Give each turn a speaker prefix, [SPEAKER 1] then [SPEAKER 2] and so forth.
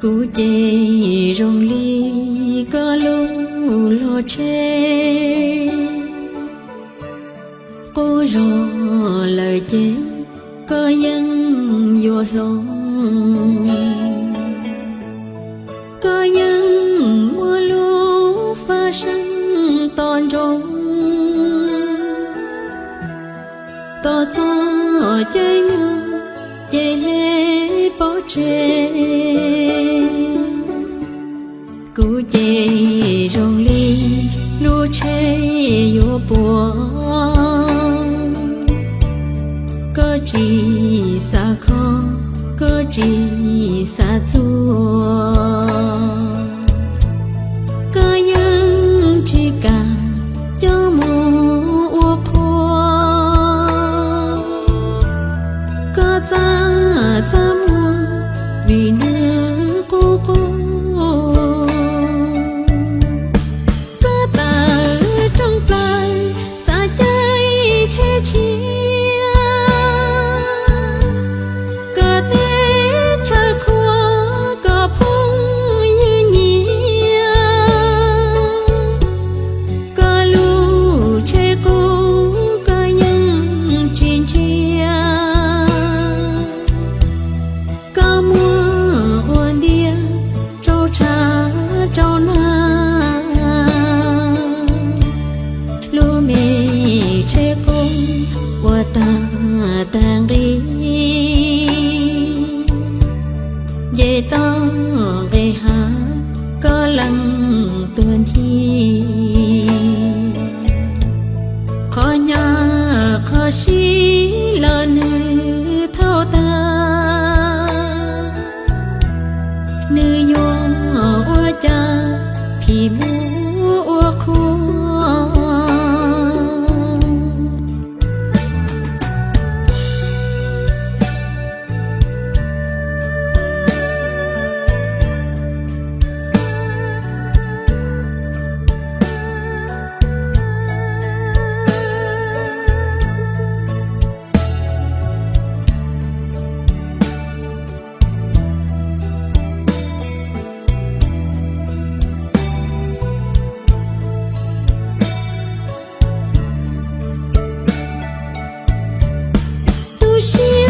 [SPEAKER 1] Cú chê rong ly có lũ lo chê cô rò lời chê có dân vô lòng có dân mua lũ pha sân toàn rong to cho chơi nhau chơi lê bỏ chê cú chê rong ly lu chê vô bùa có chỉ xa khó có chỉ xa chua có những chỉ cả cho mùa ua khoa có cha mùa vì nước cô tang đi về to về hà có lăng tuần thi khó nhà khó xí lần thao ta nữ yo oa cha phi mu oa khô she